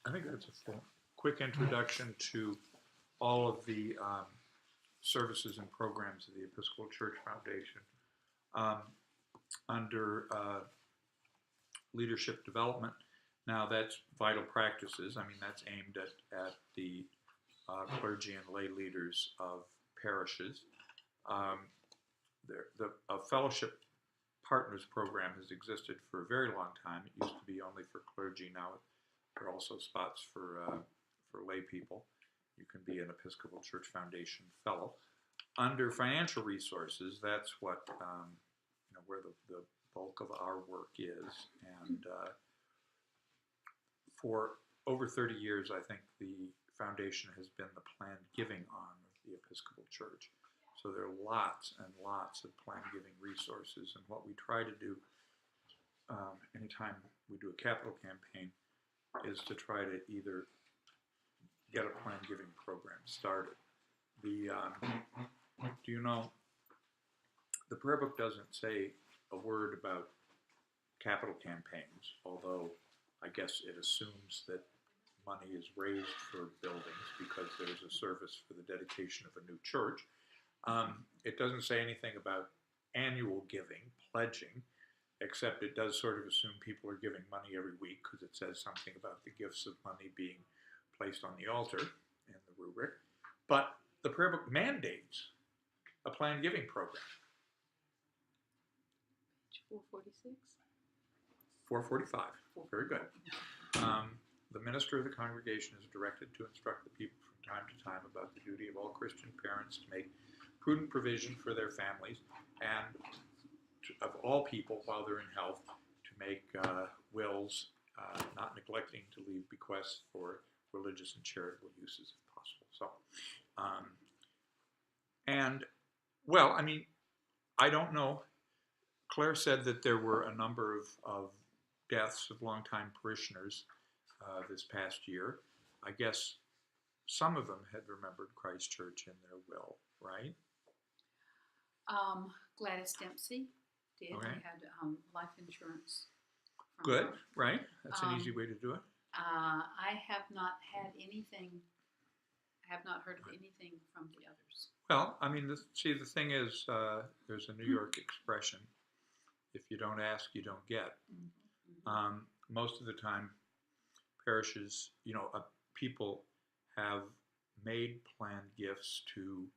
I think that's a quick introduction to all of the services and programs of the Episcopal Church Foundation. Under leadership development, now that's vital practices. I mean, that's aimed at the clergy and lay leaders of parishes. The fellowship partners program has existed for a very long time. It used to be only for clergy. Now there are also spots for lay people. You can be an Episcopal Church Foundation fellow. Under financial resources, that's what where the bulk of our work is. And for over 30 years, I think the foundation has been the planned giving arm of the Episcopal Church. So there are lots and lots of planned giving resources. And what we try to do anytime we do a capital campaign is to try to either get a planned giving program started. Do you know, the prayer book doesn't say a word about capital campaigns, although I guess it assumes that money is raised for buildings because there's a service for the dedication of a new church. It doesn't say anything about annual giving, pledging, except it does sort of assume people are giving money every week because it says something about the gifts of money being placed on the altar in the rubric. But the prayer book mandates a planned giving program. 446? 445. Very good. The minister of the congregation is directed to instruct the people from time to time about the duty of all Christian parents to make prudent provision for their families and of all people while they're in health to make wills, not neglecting to leave bequests for religious and charitable uses if possible. So, and well, I mean, I don't know. Claire said that there were a number of deaths of longtime parishioners this past year. I guess some of them had remembered Christ Church in their will, right? Gladys Dempsey did. Okay. We had life insurance. Good, her. right? That's an easy way to do it. I have not had anything. I have not heard of anything from the others. Well, I mean, the thing is, there's a New York expression: if you don't ask, you don't get. Mm-hmm. Most of the time, parishes, people have made planned gifts to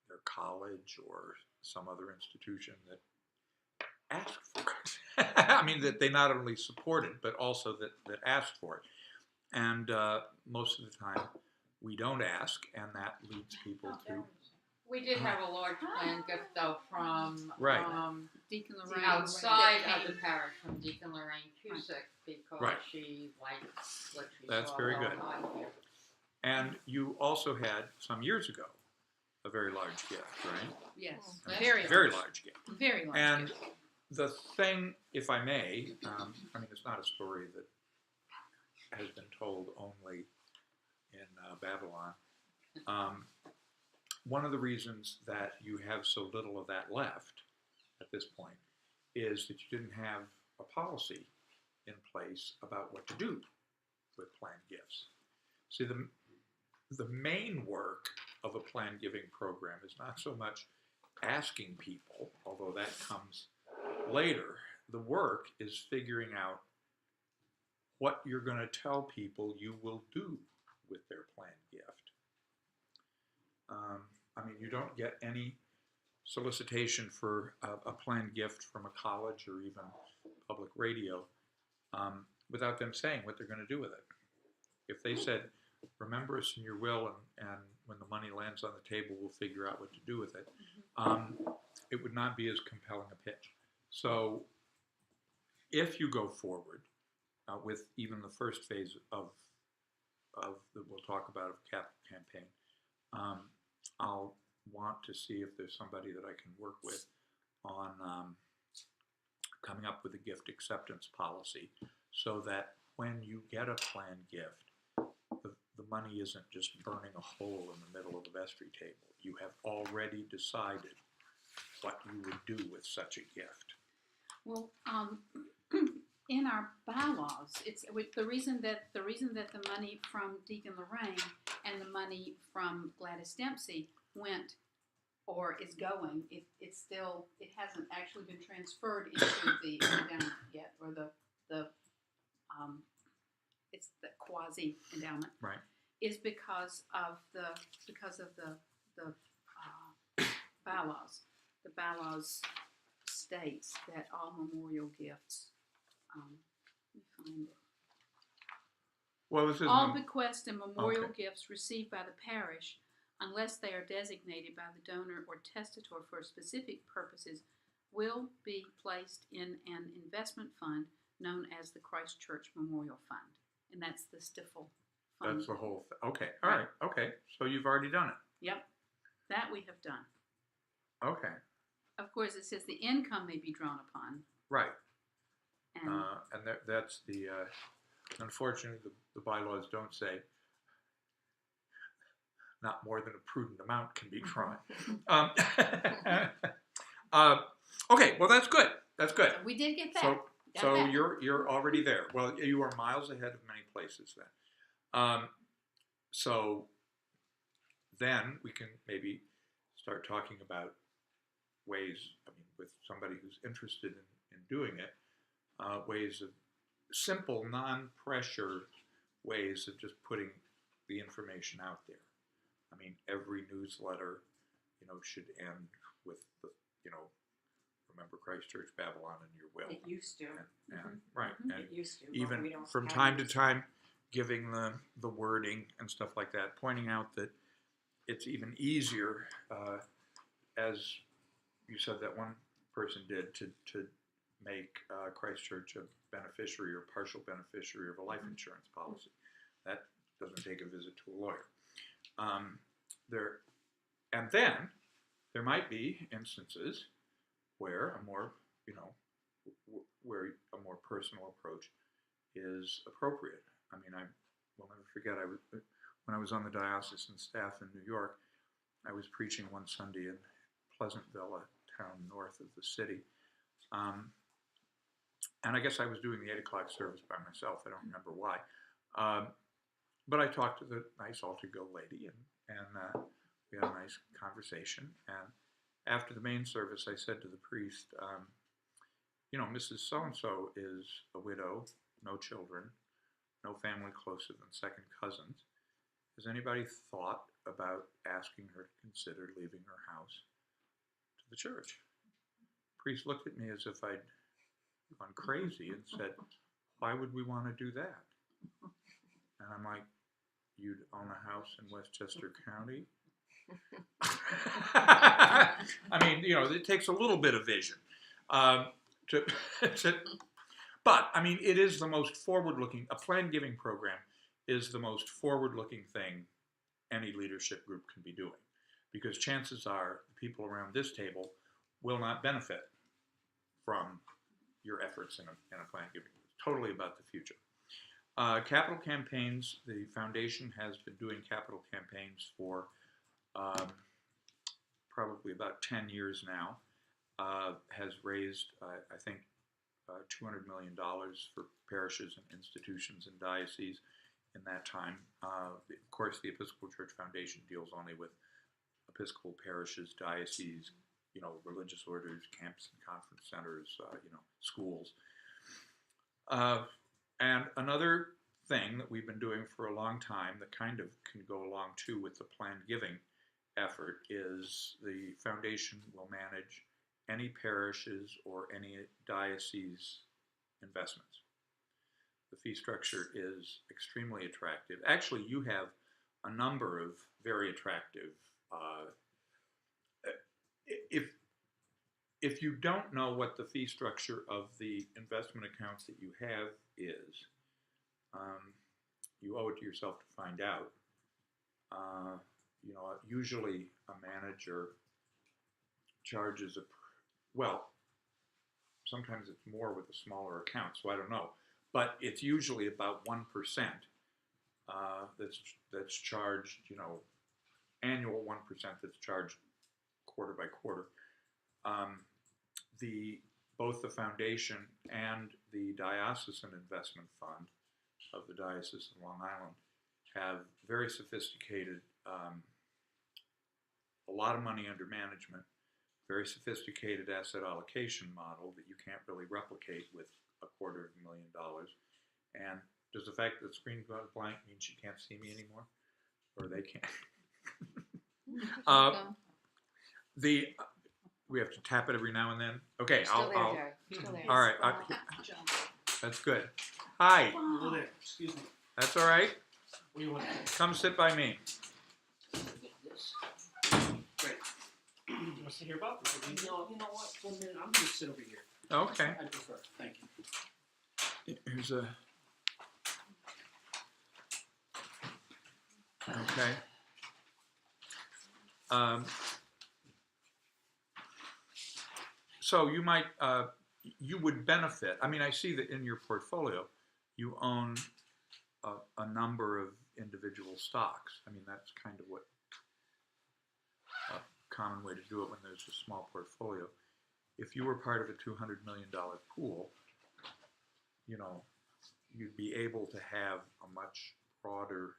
their college or some other institution that asked for it. I mean, that they not only support it, but also that asked for it. And most of the time, we don't ask, and that leads people to... We did have a large planned gift, though, from Right. Deacon Lorraine. outside of the parish, from Deacon Lorraine Cusick, because Right. she liked what she That's saw very going good. on here. And you also had, some years ago, a very large gift, right? Yes. Yes. Very large gift. Very large. And gift. the thing, if I may, I mean, it's not a story that has been told only in Babylon. One of the reasons that you have so little of that left at this point is that you didn't have a policy in place about what to do with planned gifts. See, the main work of a planned giving program is not so much asking people, although that comes later. The work is figuring out what you're going to tell people you will do with their planned gift. I mean, you don't get any solicitation for a planned gift from a college or even public radio without them saying what they're going to do with it. If they said, remember us in your will, and when the money lands on the table, we'll figure out what to do with it, it would not be as compelling a pitch. So if you go forward with even the first phase of that we'll talk about of capital campaign, I'll want to see if there's somebody that I can work with on coming up with a gift acceptance policy so that when you get a planned gift, the money isn't just burning a hole in the middle of the vestry table. You have already decided what you would do with such a gift. Well, in our bylaws, it's the reason that the money from Deacon Lorraine and the money from Gladys Dempsey went or is going. It hasn't actually been transferred into the endowment yet, or it's the quasi endowment. Right. Is because of the bylaws. The bylaws states that all memorial gifts. Let me find it. Well, this is All bequests and memorial Okay. gifts received by the parish, unless they are designated by the donor or testator for specific purposes, will be placed in an investment fund known as the Christ Church Memorial Fund, and that's the Stifel fund. That's the whole thing. Okay, all right, okay. So you've already done it. Yep, that we have done. Okay, Of course, it says the income may be drawn upon, right. and And that's the, unfortunately, the bylaws don't say not more than a prudent amount can be drawn. Okay, well, that's good. That's good. we did get that. So, Got so that. you're already there. Well, you are miles ahead of many places then. So then we can maybe start talking about ways, I mean, with somebody who's interested in doing it, ways of simple, non-pressure ways of just putting the information out there. I mean, every newsletter, should end with the, remember Christ Church Babylon in your will. It used to. And right, Mhm. and It used to. but even we don't from have time it. to time, giving the wording and stuff like that, pointing out that it's even easier, as you said that one person did, to make Christ Church a beneficiary or partial beneficiary of a life insurance policy. That doesn't take a visit to a lawyer. And then there might be instances where a more, where a more personal approach is appropriate. I mean, I will never forget, when I was on the diocesan staff in New York, I was preaching one Sunday in Pleasantville, a town north of the city. And I guess I was doing the 8 o'clock service by myself. I don't remember why. But I talked to the nice altar-guild lady, and we had a nice conversation. And after the main service, I said to the priest, Mrs. So-and-so is a widow, no children, no family closer than second cousins. Has anybody thought about asking her to consider leaving her house to the church? The priest looked at me as if I'd gone crazy and said, why would we want to do that? And I'm like, you'd own a house in Westchester County? I mean, it takes a little bit of vision but I mean, it is the most forward-looking, a plan giving program is the most forward-looking thing any leadership group can be doing, because chances are the people around this table will not benefit from your efforts in a plan giving. It's totally about the future. Capital campaigns, the foundation has been doing capital campaigns for probably about 10 years now, has raised, I think, $200 million for parishes and institutions and dioceses in that time. Of course, the Episcopal Church Foundation deals only with Episcopal parishes, dioceses, religious orders, camps and conference centers, schools. And another thing that we've been doing for a long time that kind of can go along too with the planned giving effort is the foundation will manage any parishes or any diocese investments. The fee structure is extremely attractive. Actually, you have a number of very attractive, if you don't know what the fee structure of the investment accounts that you have is, you owe it to yourself to find out. Usually a manager charges sometimes it's more with a smaller account, so I don't know. But it's usually about 1% that's charged, annual 1% that's charged quarter by quarter. Both the foundation and the Diocesan Investment Fund of the Diocese of Long Island have very sophisticated, a lot of money under management, very sophisticated asset allocation model that you can't really replicate with $250,000. And does the fact that the screen goes blank mean she can't see me anymore? Or they can't? We have to tap it every now and then. Okay, Still there, Jerry. Still there. all right. That's good. Hi. Hello there. Excuse me. That's all right. What do you want? Come sit by me. This. Great. You want to sit here, Bob? No, you know what? 1 minute. I'm going to sit over here. Okay. I prefer. Thank you. Here's a. Okay. So you might, you would benefit. I mean, I see that in your portfolio, you own a number of individual stocks. I mean, that's kind of what a common way to do it when there's a small portfolio. If you were part of a $200 million pool, you know, you'd be able to have a much broader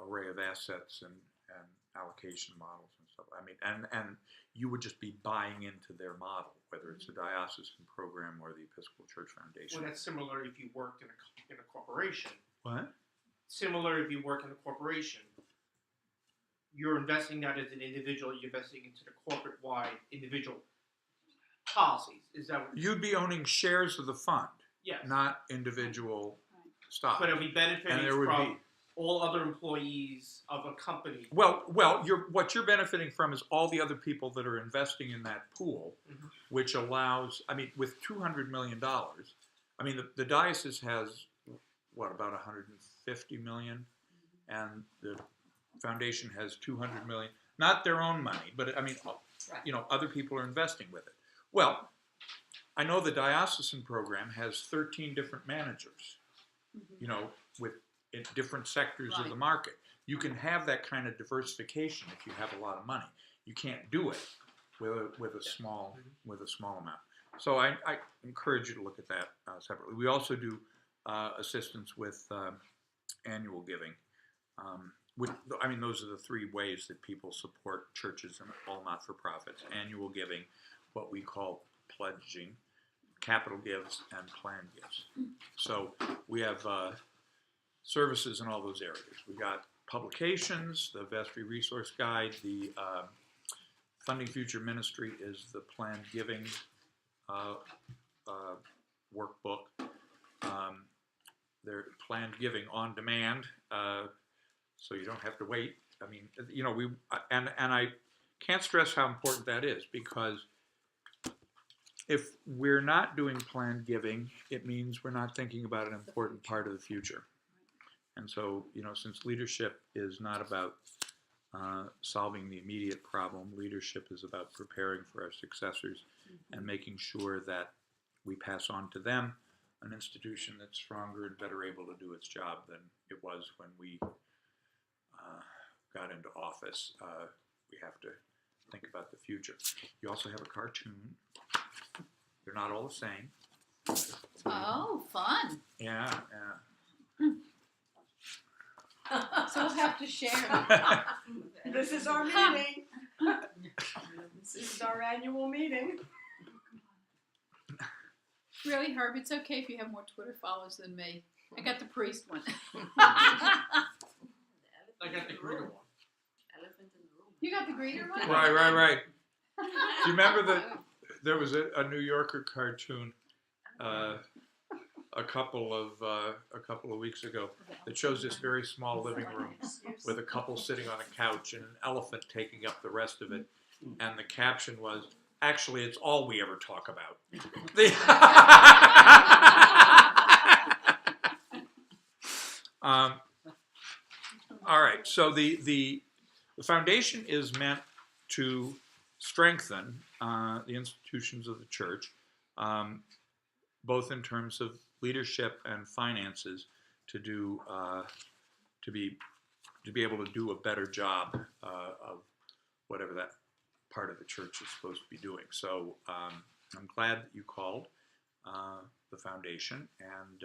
array of assets and allocation models and stuff. I mean, and you would just be buying into their model, whether it's a diocesan program or the Episcopal Church Foundation. Well, that's similar if you worked in a corporation. What? Similar if you work in a corporation. You're investing not as an individual, you're investing into the corporate-wide individual policies. Is that what You'd be owning shares of the fund, Yes. not individual stock. But are we benefiting And there would from be- all other employees of a company? Well, what you're benefiting from is all the other people that are investing in that pool, Mhm. which allows, I mean, with $200 million, I mean, the diocese has, what, about $150 million, and the foundation has $200 million. Not their own money, but I mean, you know, other people are investing with it. Well, I know the diocesan program has 13 different managers, you know, in different sectors of the market. You can have that kind of diversification if you have a lot of money. You can't do it with a small amount. So I encourage you to look at that separately. We also do assistance with annual giving. I mean, those are the three ways that people support churches and all not-for-profits: annual giving, what we call pledging, capital gives, and planned gifts. So we have services in all those areas. We've got publications, the Vestry Resource Guide, the Funding Future Ministry is the planned giving workbook. They're planned giving on demand, so you don't have to wait. I mean, you know, and I can't stress how important that is, because if we're not doing planned giving, it means we're not thinking about an important part of the future. And so, you know, since leadership is not about solving the immediate problem, leadership is about preparing for our successors and making sure that we pass on to them an institution that's stronger and better able to do its job than it was when we got into office. We have to think about the future. You also have a cartoon. They're not all the same. Oh, fun. Yeah. So we'll have to share. This is our meeting. This is our annual meeting. Really, Herb, it's okay if you have more Twitter followers than me. I got the priest one. I got the greater one. You got the greeter one? Right. Do you remember that there was a New Yorker cartoon a couple of weeks ago that shows this very small living room with a couple sitting on a couch and an elephant taking up the rest of it, and the caption was, "Actually, it's all we ever talk about." All right, so the foundation is meant to strengthen the institutions of the church, both in terms of leadership and finances, to be able to do a better job of whatever that part of the church is supposed to be doing. So I'm glad that you called. the foundation, and